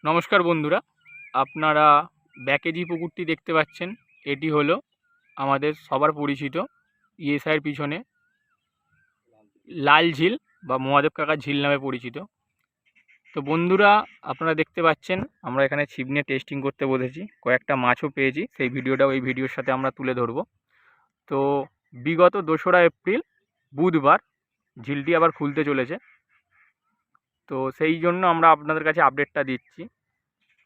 নমস্কার বন্ধুরা, আপনারা ব্যাকে যে পুকুরটি দেখতে পাচ্ছেন এটি হলো আমাদের সবার পরিচিত ইএসআইয়ের পিছনে লাল ঝিল বা মহাদেব কাকার ঝিল নামে পরিচিত। তো বন্ধুরা, আপনারা দেখতে পাচ্ছেন আমরা এখানে ছিপ নিয়ে টেস্টিং করতে বসেছি, কয়েকটা মাছও পেয়েছি, সেই ভিডিওটাও এই ভিডিওর সাথে আমরা তুলে ধরব। তো বিগত 2রা এপ্রিল বুধবার ঝিলটি আবার খুলতে চলেছে, তো সেই জন্য আমরা আপনাদের কাছে আপডেটটা দিচ্ছি।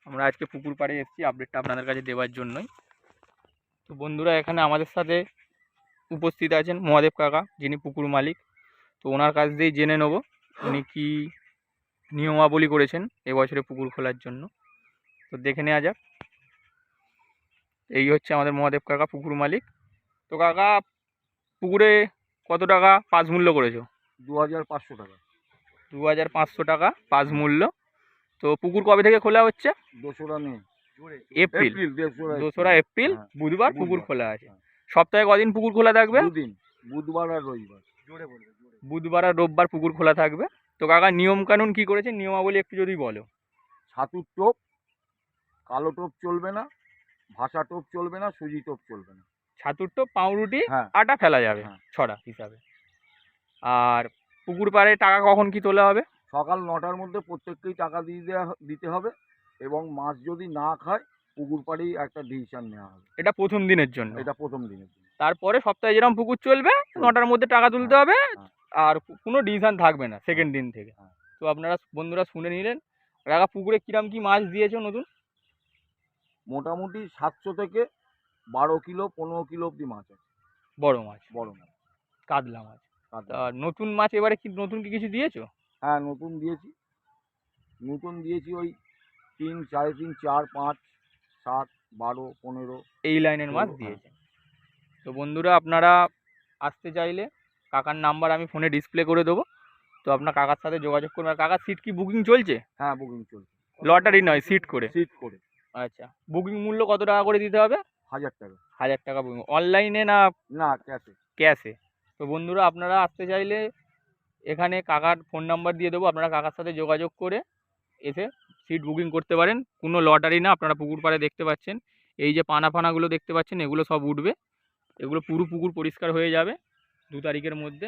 আমরা আজকে পুকুর পাড়ে এসেছি আপডেটটা আপনাদের কাছে দেওয়ার জন্যই। তো বন্ধুরা, এখানে আমাদের সাথে উপস্থিত আছেন মহাদেব কাকা, যিনি পুকুর মালিক। তো ওনার কাছ দিয়েই জেনে নেব উনি কী নিয়মাবলী করেছেন এবছরে পুকুর খোলার জন্য। তো দেখে নেওয়া যাক। এই হচ্ছে আমাদের মহাদেব কাকা, পুকুর মালিক। তো কাকা, পুকুরে কত টাকা পাস মূল্য করেছো? 2500 টাকা। 2500 টাকা পাস মূল্য। তো পুকুর কবে থেকে খোলা হচ্ছে? 2রা মে, এপ্রিল। 2রা এপ্রিল হ্যাঁ, বুধবার পুকুর খোলা আছে। হ্যাঁ। সপ্তাহে কদিন পুকুর খোলা থাকবে? 2 দিন, বুধবার আর রবিবার। বুধবার আর রোববার পুকুর খোলা থাকবে। তো কাকা, নিয়ম কানুন কি করেছেন, নিয়মাবলী একটু যদি বলো। ছাতুর টোপ, কালো টোপ চলবে না, ভাষা টোপ চলবে না, সুজি টোপ চলবে না। ছাতুর টোপ, পাউরুটি, হ্যাঁ, আটা ফেলা যাবে হ্যাঁ। ছড়া হিসাবে। আর পুকুর পাড়ে টাকা কখন কি তোলা হবে? সকাল 9টার মধ্যে প্রত্যেককেই টাকা দিতে হবে, এবং মাছ যদি না খায় পুকুর পাড়েই একটা ডিসিশন নেওয়া হবে। এটা প্রথম দিনের জন্য। এটা প্রথম দিনের জন্য। তারপরে সপ্তাহে যেরকম পুকুর চলবে 9টার মধ্যে টাকা তুলতে হবে, হ্যাঁ, আর কোনো ডিসিশন থাকবে না সেকেন্ড দিন থেকে। হ্যাঁ। তো আপনারা বন্ধুরা শুনে নিলেন। কাকা, পুকুরে কিরম কি মাছ দিয়েছো নতুন? মোটামুটি 700 থেকে 12 কিলো 15 কিলো অব্দি মাছ আছে। বড় মাছ, বড় মাছ, কাতলা মাছ। কাতলা। তা নতুন মাছ এবারে কি নতুন কি কিছু দিয়েছো? হ্যাঁ, নতুন দিয়েছি ওই 3, 3.5, 4, 5, 7, 12, 15 এই লাইনের মাছ 16। দিয়েছে। তো বন্ধুরা, আপনারা আসতে চাইলে কাকার নাম্বার আমি ফোনে ডিসপ্লে করে দেবো। তো আপনার কাকার সাথে যোগাযোগ করবেন। আর কাকার সিট কি বুকিং চলছে? হ্যাঁ, বুকিং চলছে। লটারি নয়, সিট করে। সিট করে। আচ্ছা, বুকিং মূল্য কত টাকা করে দিতে হবে? 1000 টাকা। 1000 টাকা বুকিং। অনলাইনে না না, ক্যাশে। ক্যাশে? তো বন্ধুরা, আপনারা আসতে চাইলে এখানে কাকার ফোন নাম্বার দিয়ে দেবো, আপনারা কাকার সাথে যোগাযোগ করে এসে সিট বুকিং করতে পারেন। কোনো লটারি না। আপনারা পুকুর পাড়ে দেখতে পাচ্ছেন এই যে পানা ফানাগুলো দেখতে পাচ্ছেন, এগুলো সব উঠবে। এগুলো পুরো পুকুর পরিষ্কার হয়ে যাবে 2 তারিখের মধ্যে।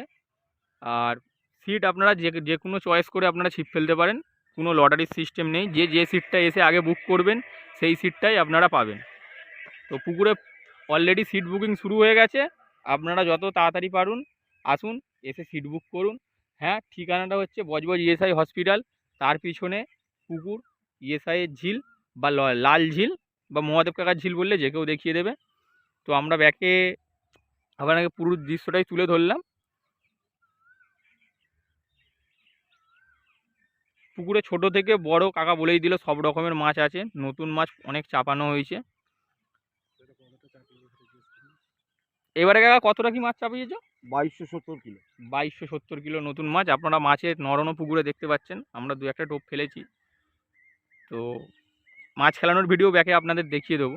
আর সিট আপনারা যে কোনো চয়েস করে আপনারা ছিপ ফেলতে পারেন। কোনো লটারির সিস্টেম নেই। যে সিটটা এসে আগে বুক করবেন সেই সিটটাই আপনারা পাবেন। তো পুকুরে অলরেডি সিট বুকিং শুরু হয়ে গেছে। আপনারা যত তাড়াতাড়ি পারুন আসুন, এসে সিট বুক করুন। হ্যাঁ, ঠিকানাটা হচ্ছে বজবজ ইএসআই হসপিটাল, তার পিছনে পুকুর, ইএসআইয়ের ঝিল বা লাল ঝিল বা মহাদেব কাকার ঝিল বললে যে কেউ দেখিয়ে দেবে। তো আমরা ব্যাকে আপনাকে পুরো দৃশ্যটাই তুলে ধরলাম। পুকুরে ছোট থেকে বড় কাকা বলেই দিল, সব রকমের মাছ আছে। নতুন মাছ অনেক চাপানো হয়েছে। এবারে কাকা কতটা কি মাছ চাপিয়েছো? 2270 কিলো। 2270 কিলো নতুন মাছ। আপনারা মাছের নরনও পুকুরে দেখতে পাচ্ছেন। আমরা 2-1টা টোপ ফেলেছি। তো মাছ খেলানোর ভিডিও ব্যাকে আপনাদের দেখিয়ে দেবো।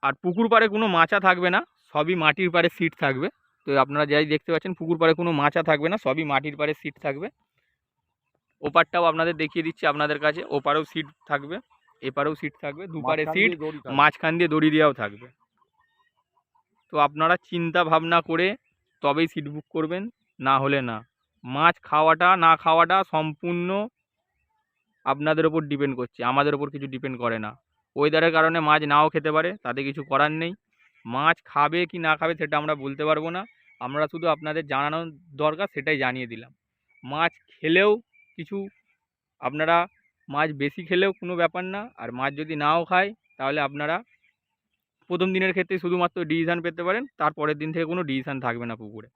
আর পুকুর পাড়ে কোনো মাচা থাকবে না, সবই মাটির পাড়ে সিট থাকবে। তো আপনারা যাই দেখতে পাচ্ছেন পুকুর পাড়ে কোনো মাচা থাকবে না, সবই মাটির পাড়ে সিট থাকবে। ওপারটাও আপনাদের দেখিয়ে দিচ্ছি আপনাদের কাছে। ওপারেও সিট থাকবে, এপারেও সিট থাকবে, দুপারে সিট, মাঝখান দিয়ে দড়ি দেওয়াও থাকবে। তো আপনারা চিন্তা ভাবনা করে তবেই সিট বুক করবেন, না হলে না। মাছ খাওয়াটা না খাওয়াটা সম্পূর্ণ আপনাদের ওপর ডিপেন্ড করছে, আমাদের ওপর কিছু ডিপেন্ড করে না। ওয়েদারের কারণে মাছ নাও খেতে পারে, তাতে কিছু করার নেই। মাছ খাবে কি না খাবে সেটা আমরা বলতে পারবো না। আমরা শুধু আপনাদের জানানো দরকার সেটাই জানিয়ে দিলাম। মাছ খেলেও কিছু, আপনারা মাছ বেশি খেলেও কোনো ব্যাপার না। আর মাছ যদি নাও খায় তাহলে আপনারা প্রথম দিনের ক্ষেত্রে শুধুমাত্র ডিসিশান পেতে পারেন, তারপরের দিন থেকে কোনো ডিসিশান থাকবে না পুকুরে।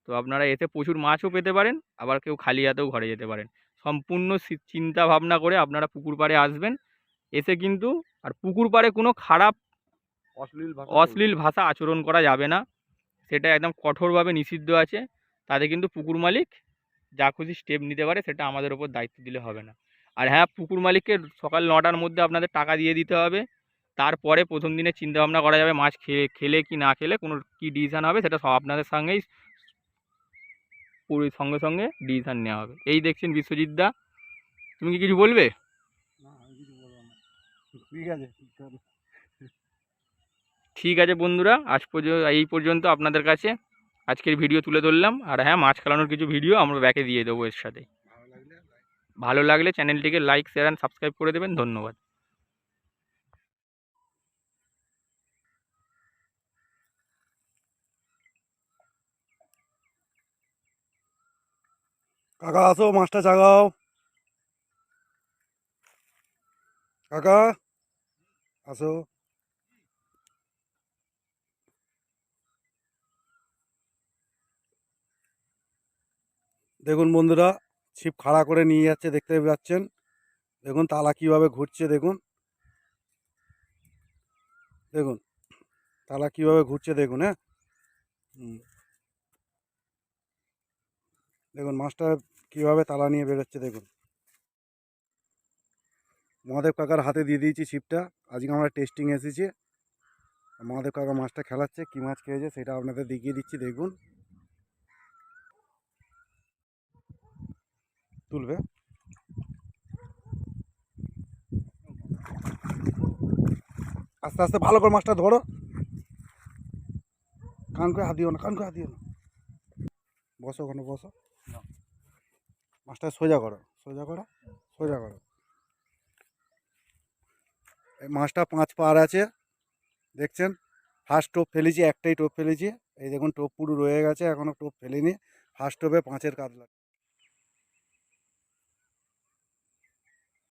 তো আপনারা এসে প্রচুর মাছও পেতে পারেন, আবার কেউ খালি হাতেও ঘরে যেতে পারেন। সম্পূর্ণ চিন্তা ভাবনা করে আপনারা পুকুর পাড়ে আসবেন। এসে কিন্তু আর পুকুর পাড়ে কোনো খারাপ অশ্লীল ভাষা আচরণ করা যাবে না, সেটা একদম কঠোরভাবে নিষিদ্ধ আছে। তাতে কিন্তু পুকুর মালিক যা খুশি স্টেপ নিতে পারে, সেটা আমাদের ওপর দায়িত্ব দিলে হবে না। আর হ্যাঁ, পুকুর মালিককে সকাল 9টার মধ্যে আপনাদের টাকা দিয়ে দিতে হবে। তারপরে প্রথম দিনে চিন্তাভাবনা করা যাবে মাছ খেলে কি না খেলে কোনো কী ডিসিশান হবে, সেটা সব আপনাদের সঙ্গেই পুরো সঙ্গে সঙ্গে ডিসিশন নেওয়া হবে। এই দেখছেন বিশ্বজিৎ দা, তুমি কি কিছু বলবে? না আমি কিছু বলবো না, ঠিক আছে ঠিক আছে বন্ধুরা, এই পর্যন্ত আপনাদের কাছে আজকের ভিডিও তুলে ধরলাম। আর হ্যাঁ, মাছ খেলানোর কিছু ভিডিও আমরা ব্যাকে দিয়ে দেবো এর সাথে। ভালো লাগলে চ্যানেলটিকে লাইক, শেয়ার অ্যান্ড সাবস্ক্রাইব করে দেবেন। ধন্যবাদ। কাকা আসো, মাছটা জাগাও। কাকা আসো। দেখুন বন্ধুরা, ছিপ খাড়া করে নিয়ে যাচ্ছে, দেখতে পাচ্ছেন। দেখুন তালা কিভাবে ঘুরছে, দেখুন দেখুন তালা কিভাবে ঘুরছে, দেখুন। হ্যাঁ, দেখুন মাছটা কিভাবে তালা নিয়ে বেরোচ্ছে, দেখুন। মহাদেব কাকার হাতে দিয়ে দিয়েছি ছিপটা। আজকে আমরা টেস্টিং এসেছি। মহাদেব কাকা মাছটা খেলাচ্ছে, কী মাছ খেয়েছে সেটা আপনাদের দেখিয়ে দিচ্ছি, দেখুন। তুলবে, আস্তে আস্তে ভালো করে মাছটা ধরো। কান করে হাত দিও না, কান করে হাত দিও না। বসো ওখানে, বসো। মাছটা সোজা করো, সোজা করো, সোজা করো। এই মাছটা 5 পার আছে, দেখছেন। ফার্স্ট টোপ ফেলেছি, একটাই টোপ ফেলেছি। এই দেখুন টোপ পুরো রয়ে গেছে, এখনও টোপ ফেলিনি। ফার্স্ট টোপে 5-এর কাতলা।